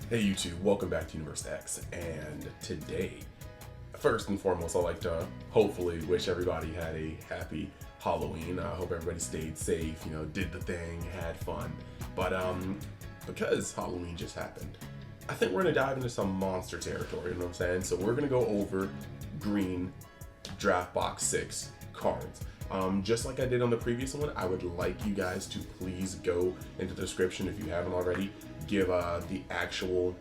Hey YouTube, welcome back to Universe X, and today, first and foremost, I'd like to hopefully wish everybody had a happy Halloween. I hope everybody stayed safe, did the thing, had fun. But because Halloween just happened, I think we're gonna dive into some monster territory, you know what I'm saying? So we're gonna go over green draft box 6 cards. Just like I did on the previous one, I would like you guys to please go into the description if you haven't already. Give the actual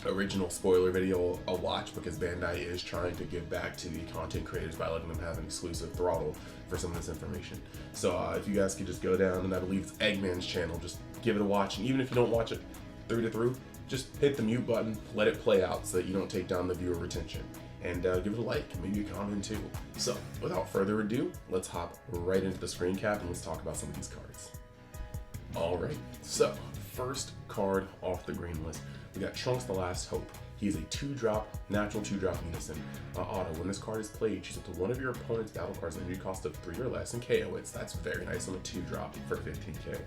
original spoiler video a watch, because Bandai is trying to give back to the content creators by letting them have an exclusive throttle for some of this information. So if you guys could just go down, and I believe it's Eggman's channel, just give it a watch, and even if you don't watch it through to through, just hit the mute button, let it play out so that you don't take down the viewer retention. And give it a like, maybe a comment too. So without further ado, let's hop right into the screen cap and let's talk about some of these cards. Alright, so first card off the green list, we got Trunks the Last Hope. He's a 2-drop, natural 2-drop unison auto. When this card is played, choose up to one of your opponent's battle cards at an energy cost of 3 or less and KO it. So that's very nice on a 2-drop for 15k.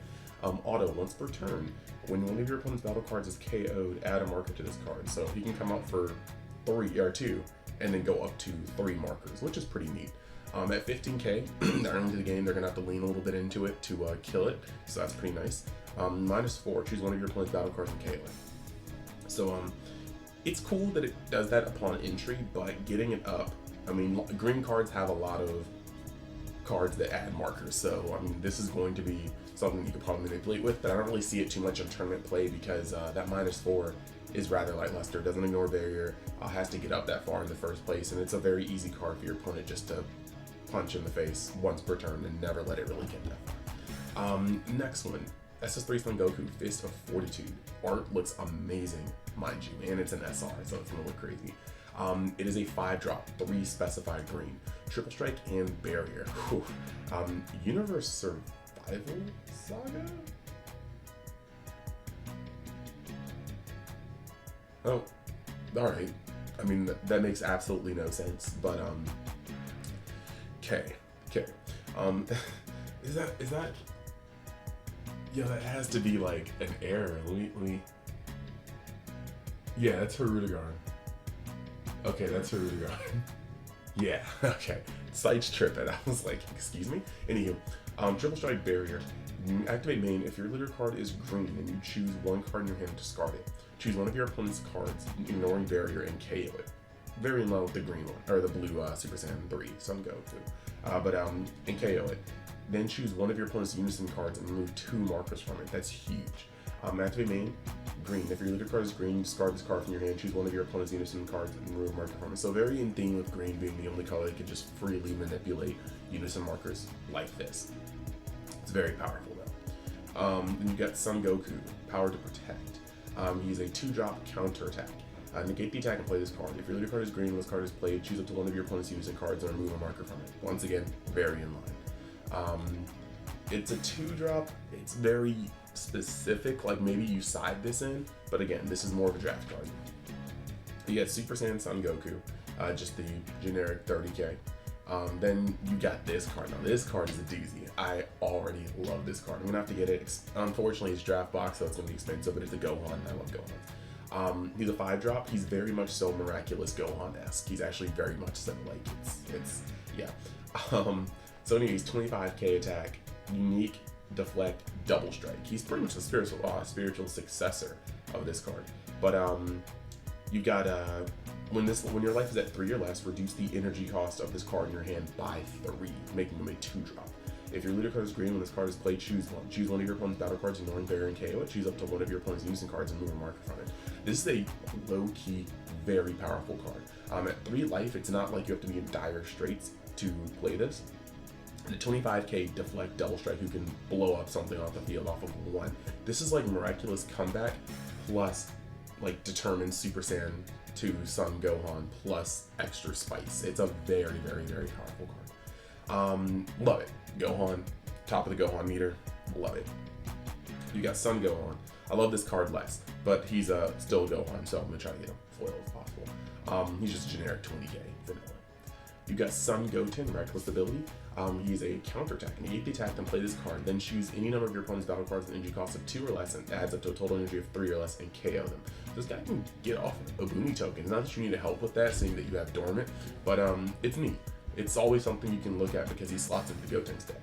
Auto, once per turn, when one of your opponent's battle cards is KO'd, add a marker to this card. So he can come out for 3 or 2 and then go up to 3 markers, which is pretty neat. At 15k, early into the game, they're gonna have to lean a little bit into it to kill it, so that's pretty nice. -4, choose one of your opponent's battle cards and KO it. So it's cool that it does that upon entry, but getting it up, I mean, green cards have a lot of cards that add markers, so I mean, this is going to be something you could probably manipulate with, but I don't really see it too much in tournament play because that -4 is rather lackluster, doesn't ignore barrier, has to get up that far in the first place, and it's a very easy card for your opponent just to punch in the face once per turn and never let it really get that far. Next one, SS3 Son Goku, Fist of Fortitude. Art looks amazing, mind you, and it's an SR, so it's gonna look crazy. It is a 5-drop, 3 specified green, triple strike and barrier. Universe Survival Saga? Oh, alright. I mean, that makes absolutely no sense, but, okay. Is that, yeah, that has to be like an error. Let me, yeah, that's Hirudegarn. Okay, that's Hirudegarn. Yeah, okay. Sights tripping. I was like, excuse me? Anywho, triple strike barrier. Activate main if your leader card is green and you choose one card in your hand to discard it. Choose one of your opponent's cards, ignoring barrier, and KO it. Very in line with the green one, or the blue Super Saiyan 3, Son Goku. And KO it. Then choose one of your opponent's unison cards and remove 2 markers from it. That's huge. Activate main, green. If your leader card is green, discard this card from your hand, choose one of your opponent's unison cards and remove a marker from it. So very in theme with green being the only color that can just freely manipulate unison markers like this. It's very powerful though. Then you got Son Goku, Power to Protect. He's a 2-drop counterattack. Negate the attack and play this card. If your leader card is green and this card is played, choose up to one of your opponent's unison cards and remove a marker from it. Once again, very in line. It's a 2-drop. It's very specific, like maybe you side this in, but again, this is more of a draft card. You got Super Saiyan Son Goku, just the generic 30k. Then you got this card. Now this card is a doozy. I already love this card. I'm gonna have to get it. Unfortunately, it's draft box, so it's gonna be expensive, but it's a Gohan, and I love Gohan. He's a 5-drop. He's very much so Miraculous Gohan-esque. He's actually very much so, like, it's yeah. So anyways, 25k attack, unique, deflect, double strike. He's pretty much the spiritual successor of this card. But you got when your life is at 3 or less, reduce the energy cost of this card in your hand by 3, making him a 2-drop. If your leader card is green, when this card is played, choose one. Choose one of your opponent's battle cards, ignoring barrier and KO it. Choose up to one of your opponent's unison cards and move a marker from it. This is a low-key, very powerful card. At 3 life, it's not like you have to be in dire straits to play this. The 25k deflect double strike, who can blow up something off the field off of 1. This is like Miraculous Comeback plus like determined Super Saiyan 2 Son Gohan plus extra spice. It's a very, very, very powerful card. Love it. Gohan, top of the Gohan meter, love it. You got Son Gohan. I love this card less, but he's still Gohan, so I'm gonna try to get him foil if possible. He's just generic 20k vanilla. You got Sun Goten, Reckless Ability. He's a counterattack. Negate the attack, then play this card. Then choose any number of your opponent's battle cards with an energy cost of 2 or less and adds up to a total energy of 3 or less and KO them. This guy can get off Obuni tokens. Not that you need to help with that, seeing that you have Dormant, but it's neat. It's always something you can look at because he slots into the Goten's deck.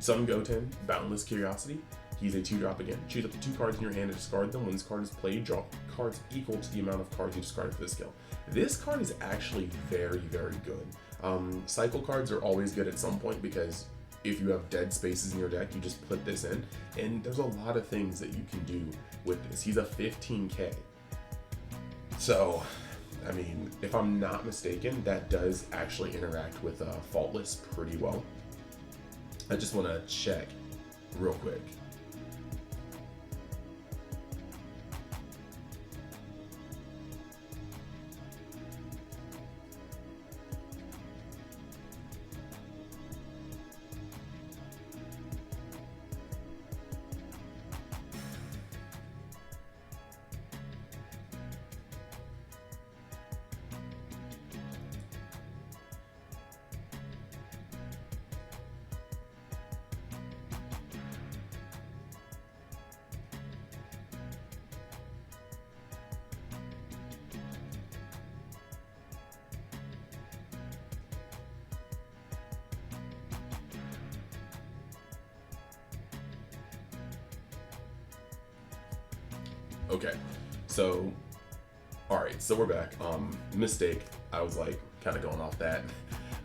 Sun Goten, Boundless Curiosity. He's a 2-drop again. Choose up to 2 cards in your hand and discard them. When this card is played, draw cards equal to the amount of cards you discarded for this skill. This card is actually very, very good. Cycle cards are always good at some point because if you have dead spaces in your deck, you just put this in, and there's a lot of things that you can do with this. He's a 15k. So, I mean, if I'm not mistaken, that does actually interact with Faultless pretty well. I just want to check real quick. Okay, so, alright, so we're back. Mistake, I was like, kind of going off that.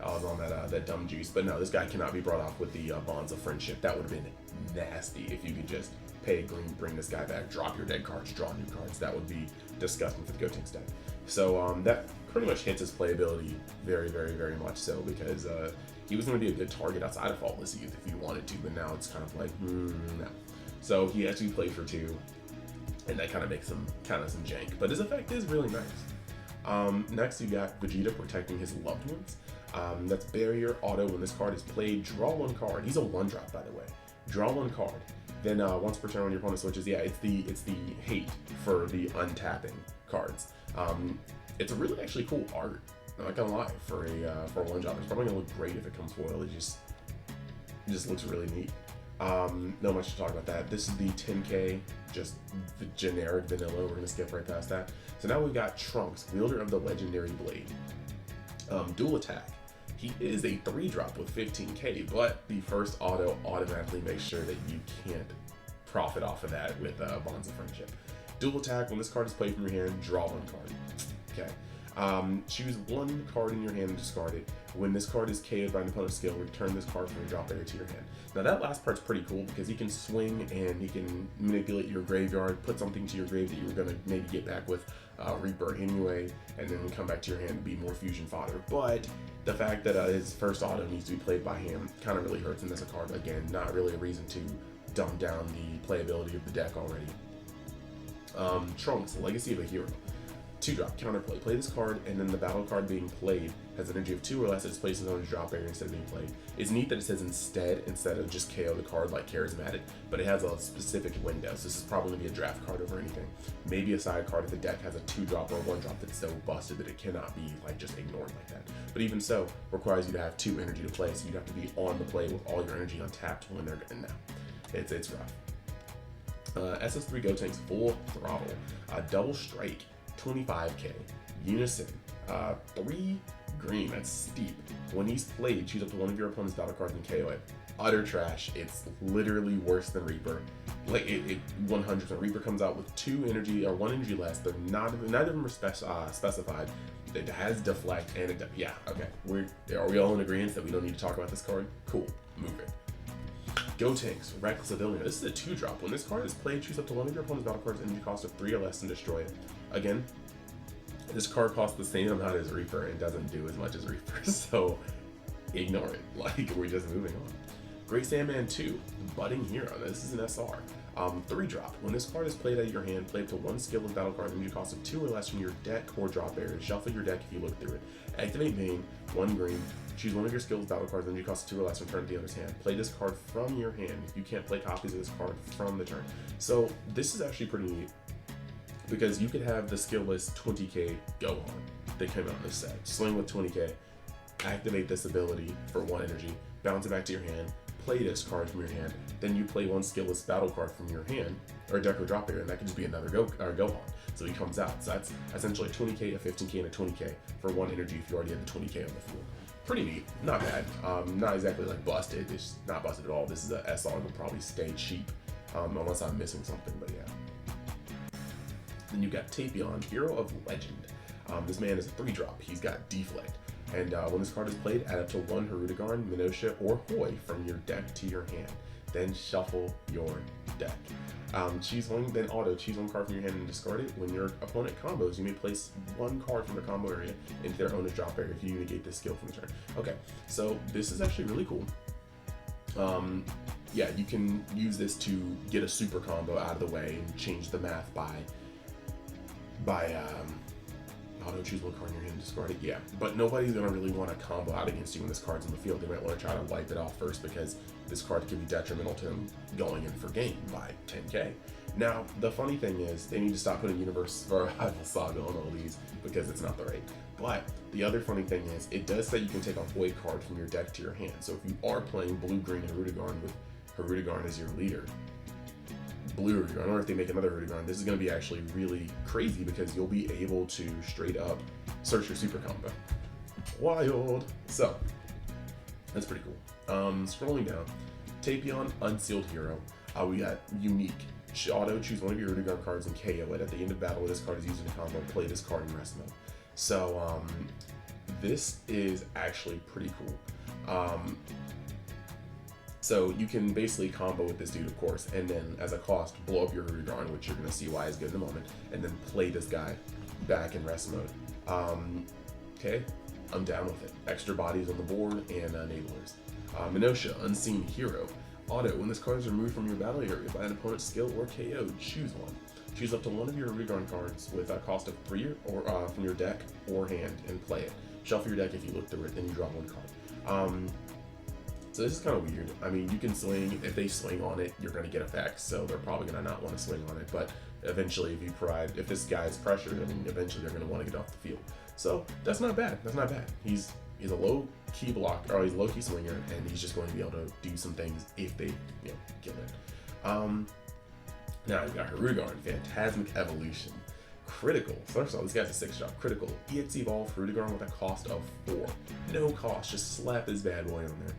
I was on that dumb juice, but no, this guy cannot be brought off with the Bonds of Friendship. That would have been nasty if you could just pay green, bring this guy back, drop your dead cards, draw new cards. That would be disgusting for the Gotenks deck. So that pretty much hits his playability very, very, very much so, because he was going to be a good target outside of Faultless Youth if you wanted to, but now it's kind of like, no. So he has to be played for 2. And that kind of makes him kind of some jank, but his effect is really nice. Next, you got Vegeta protecting his loved ones. That's Barrier Auto. When this card is played, draw 1 card. He's a 1-drop, by the way. Draw 1 card. Then once per turn when your opponent switches, yeah, it's the hate for the untapping cards. It's a really actually cool art. I'm not gonna lie, for a 1-drop, it's probably gonna look great if it comes foil. It just looks really neat. No much to talk about that. This is the 10k, just the generic vanilla. We're gonna skip right past that. So now we've got Trunks, wielder of the legendary blade. Dual attack. He is a 3-drop with 15k, but the first auto automatically makes sure that you can't profit off of that with Bonds of Friendship. Dual attack. When this card is played from your hand, draw 1 card. Okay. Choose 1 card in your hand and discard it. When this card is KO'd by an opponent's skill, return this card from your drop area to your hand. Now that last part's pretty cool because he can swing and he can manipulate your graveyard, put something to your grave that you were going to maybe get back with Reaper anyway, and then come back to your hand and be more fusion fodder. But the fact that his first auto needs to be played by him kind of really hurts him as a card. Again, not really a reason to dumb down the playability of the deck already. Trunks, Legacy of a Hero. 2-drop, counterplay. Play this card, and then the battle card being played has an energy of 2 or less. It's placed on his drop area instead of being played. It's neat that it says instead of just KO the card like Charismatic, but it has a specific window. So this is probably going to be a draft card over anything. Maybe a side card if the deck has a 2-drop or 1-drop that's so busted that it cannot be like just ignored like that. But even so, requires you to have 2 energy to play, so you have to be on the play with all your energy untapped when they're in now. It's rough. SS3 Gotenks, full throttle. Double strike. 25k, Unison, 3 green, that's steep. When he's played, choose up to 1 of your opponent's battle cards and KO it. Utter trash. It's literally worse than Reaper. Like it 100%. Reaper comes out with 2 energy or 1 energy less. They're neither of them are specified. It has deflect and it, yeah, okay. Are we all in agreement that we don't need to talk about this card? Cool, move it. Gotenks, Reckless Ability. This is a 2-drop. When this card is played, choose up to 1 of your opponent's battle cards energy cost of 3 or less and destroy it. Again, this card costs the same amount as Reaper and doesn't do as much as Reaper, so ignore it. Like, we're just moving on. Great Sandman 2, Budding Hero. Now, this is an SR. 3-drop. When this card is played out of your hand, play up to 1 skill and battle card energy cost of 2 or less from your deck or drop area. Shuffle your deck if you look through it. Activate main, 1 green. Choose 1 of your skills, battle cards, energy cost of 2 or less, and return to the other's hand. Play this card from your hand. You can't play copies of this card from the turn. So this is actually pretty neat because you could have the skill list 20k Gohan. they came out in this set. Swing with 20k, activate this ability for 1 energy, bounce it back to your hand, play this card from your hand, then you play 1 skillless battle card from your hand, or deck or drop area, and that could just be another Gohan. So he comes out. So that's essentially a 20k, a 15k, and a 20k for 1 energy if you already have the 20k on the field. Pretty neat, not bad. Not exactly like busted, it's not busted at all. This is a SR and will probably stay cheap, unless I'm missing something, but yeah. Then you got Tapion, Hero of Legend. This man is a 3-drop, he's got Deflect. And when this card is played, add up to 1 Hirudegarn, Minosha, or Hoi from your deck to your hand. Then shuffle your deck. Choose one, then auto, choose 1 card from your hand and discard it. When your opponent combos, you may place 1 card from the combo area into their owner's drop area if you negate this skill from the turn. Okay, so this is actually really cool. Yeah, you can use this to get a super combo out of the way and change the math by auto choose 1 card in your hand and discard it. Yeah, but nobody's gonna really want to combo out against you when this card's in the field. They might want to try to wipe it off first because this card could be detrimental to them going in for game by 10k. Now, the funny thing is they need to stop putting Universe Survival Saga on all these because it's not the right. But the other funny thing is it does say you can take a void card from your deck to your hand. So if you are playing blue-green Hirudegarn with Hirudegarn as your leader, blue Hirudegarn, or if they make another Hirudegarn, this is going to be actually really crazy because you'll be able to straight up search your super combo. Wild. So that's pretty cool. Scrolling down, Tapion, Unsealed Hero. We got Unique. Auto, choose 1 of your Hirudegarn cards and KO it. At the end of battle, this card is used in a combo. Play this card in rest mode. So this is actually pretty cool. So you can basically combo with this dude, of course, and then as a cost, blow up your Hirudegarn, which you're going to see why is good in a moment, and then play this guy back in rest mode. Okay, I'm down with it. Extra bodies on the board and enablers. Minosha, Unseen Hero. Auto, when this card is removed from your battle area by an opponent's skill or KO, choose 1. Choose up to 1 of your Hirudegarn cards with a cost of 3 or from your deck or hand and play it. Shuffle your deck if you look through it, then you draw 1 card. So this is kind of weird. I mean, you can swing. If they swing on it, you're going to get effects, so they're probably going to not want to swing on it. But eventually, if this guy's pressured, I mean, eventually they're going to want to get off the field. So that's not bad. That's not bad. He's a low key block, or he's a low key swinger, and he's just going to be able to do some things if they, kill it. Now you got Hirudegarn, Phantasmic Evolution. Critical. First of all, this guy's a 6-drop. Critical. EX Evolve Hirudegarn with a cost of 4. No cost. Just slap this bad boy on there.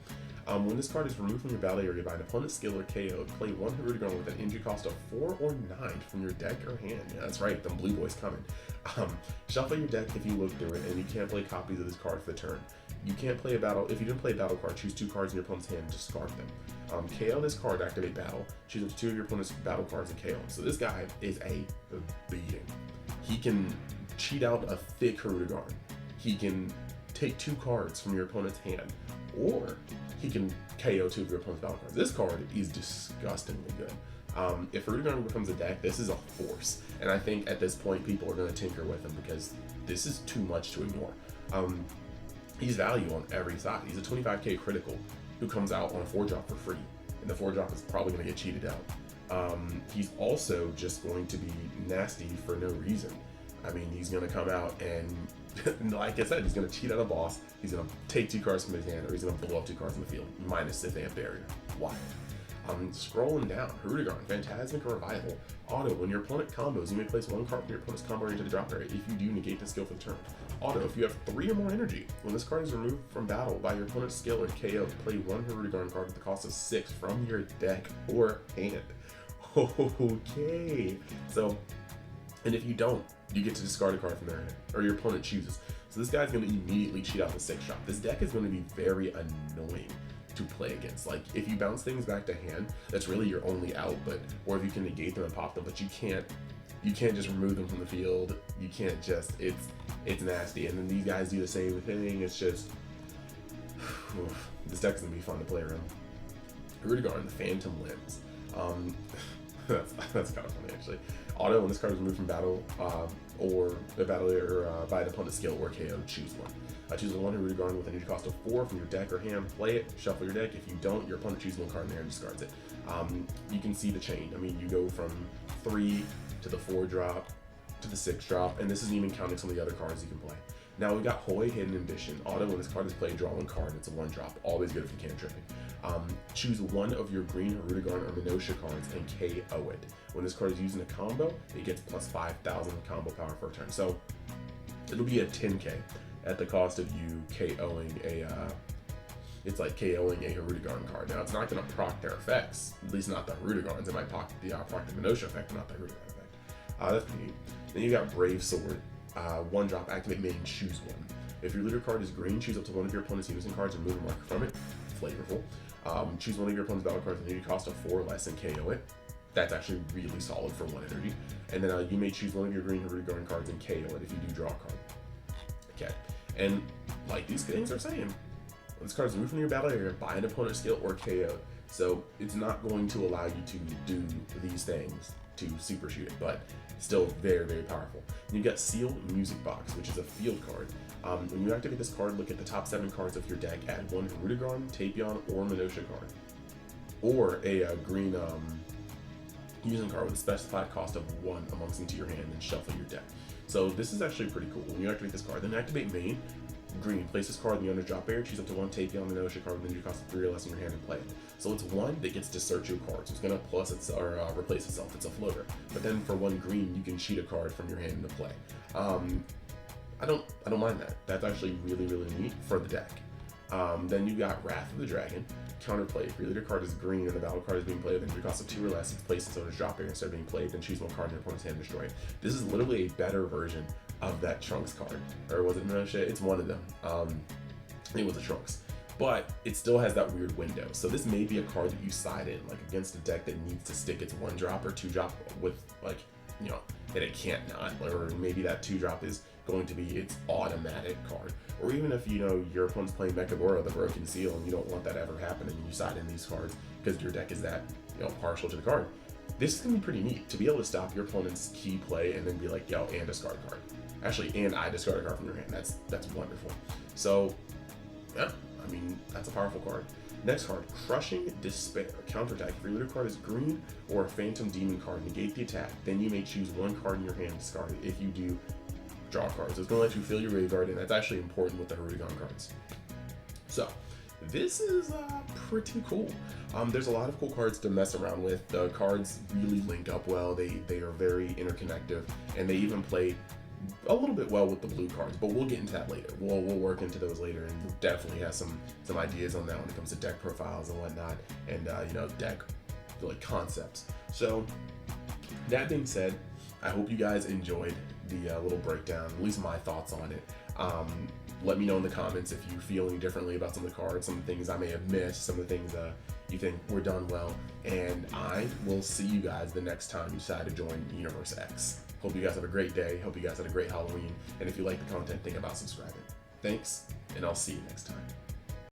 When this card is removed from your battle area by an opponent's skill or KO, play 1 Hirudegarn with an injury cost of 4 or 9 from your deck or hand. Yeah, that's right, them blue boys coming. Shuffle your deck if you look through it, and you can't play copies of this card for the turn. You can't play a battle. If you didn't play a battle card, choose 2 cards in your opponent's hand and discard them. KO this card, activate battle. Choose up to 2 of your opponent's battle cards and KO. So this guy is a beating. He can cheat out a thick Hirudegarn. He can take 2 cards from your opponent's hand, or he can KO 2 of your opponent's battle cards. This card is disgustingly good. If Hirudegarn becomes a deck, this is a force. And I think at this point, people are going to tinker with him because this is too much to ignore. He's value on every side. He's a 25k critical who comes out on a 4-drop for free. And the 4-drop is probably going to get cheated out. He's also just going to be nasty for no reason. I mean, he's going to come out and, like I said, he's going to cheat out a boss. He's going to take 2 cards from his hand, or he's going to blow up 2 cards in the field, minus if they have barrier. Wild. Scrolling down, Hirudegarn, Phantasmic Revival. Auto, when your opponent combos, you may place 1 card from your opponent's combo into the drop area. If you do, negate the skill for the turn. Auto, if you have 3 or more energy, when this card is removed from battle by your opponent's skill or KO, play 1 Hirudegarn card with the cost of 6 from your deck or hand. Okay. So, and if you don't, you get to discard a card from their hand, or your opponent chooses. So this guy's going to immediately cheat out the 6-drop. This deck is going to be very annoying to play against. Like, if you bounce things back to hand, that's really your only out, or if you can negate them and pop them, but you can't just remove them from the field. You can't just, it's nasty. And then these guys do the same thing. It's just, this deck's going to be fun to play around. Hirudegarn, the Phantom Limbs. That's kind of funny, actually. Auto, when this card is removed from battle, or the battle area by an opponent's skill or KO, choose 1. Choose 1 Hirudegarn with an energy cost of 4 from your deck or hand. Play it, shuffle your deck. If you don't, your opponent chooses 1 card in there and discards it. You can see the chain. I mean, you go from 3 to the 4-drop to the 6-drop, and this isn't even counting some of the other cards you can play. Now we got Hoy, Hidden Ambition. Auto, when this card is played, draw one card. It's a 1-drop. Always good if you can't trip it. Choose one of your green Harudegarn or Minosha cards and KO it. When this card is used in a combo, it gets plus 5,000 combo power for a turn. So it'll be a 10k at the cost of you KOing it's like KOing a Harudegarn card. Now it's not going to proc their effects, at least not the Harudegarns. It might proc the Minosha effect, but not the Harudegarn effect. That's pretty neat. Then you got Brave Sword. 1-drop, activate main, choose one. If your leader card is green, choose up to one of your opponent's unison cards and move a marker from it. Flavorful. Choose one of your opponent's battle cards with an energy cost of 4 or less and KO it. That's actually really solid for 1 energy. And then you may choose one of your green Harudegarn cards and KO it if you do draw a card. Okay. And like these things are saying, this card is removed from your battle area by an opponent's skill or KO. So it's not going to allow you to do these things to super shoot it, but still very, very powerful. And you got Sealed Music Box, which is a field card. When you activate this card, look at the top 7 cards of your deck, add 1 Harudegarn, Tapion, or Minosha card. Or a green using card with a specified cost of 1 amongst them to your hand, and shuffle your deck. So this is actually pretty cool. When you activate this card, then activate main, green, place this card in the under drop area, choose up to 1 Tapion, Minosha card with energy cost of 3 or less in your hand and play it. So it's 1 that gets to search your card, so it's gonna plus its or replace itself. It's a floater. But then for 1 green, you can cheat a card from your hand into play. I don't mind that. That's actually really, really neat for the deck. Then you got Wrath of the Dragon. Counterplay. If your leader card is green and the battle card is being played with energy cost of 2 or less, it's placed its owner's drop area instead of being played, then choose 1 card in your opponent's hand and destroy it. This is literally a better version of that Trunks card. Or was it Minosha? It's one of them. It was a Trunks. But it still has that weird window. So this may be a card that you side in, like against a deck that needs to stick its 1-drop or 2-drop with, like, you know, that it can't not. Or maybe that 2-drop is going to be its automatic card. Or even if, you know, your opponent's playing Mechagora, the Broken Seal, and you don't want that ever happening, and you side in these cards because your deck is that, you know, partial to the card. This is gonna be pretty neat to be able to stop your opponent's key play and then be like, yo, and discard a card. Actually, and I discard a card from your hand. That's wonderful. So, yeah, I mean, that's a powerful card. Next card, Crushing Despair. Counterattack. If your leader card is green or a Phantom Demon card, negate the attack. Then you may choose 1 card in your hand, discard it. If you do, draw cards. It's going to let you fill your graveyard, and that's actually important with the Harudegarn cards. So, this is pretty cool. There's a lot of cool cards to mess around with. The cards really link up well. They are very interconnective, and they even play a little bit well with the blue cards, but we'll get into that later. We'll work into those later, and we'll definitely have some ideas on that when it comes to deck profiles and whatnot, and you know, deck like concepts. So that being said, I hope you guys enjoyed the little breakdown, at least my thoughts on it. Let me know in the comments if you feel any differently about some of the cards, some of the things I may have missed, some of the things you think were done well, and I will see you guys the next time you decide to join Universe X. Hope you guys have a great day. Hope you guys had a great Halloween. And if you like the content, think about subscribing. Thanks, and I'll see you next time.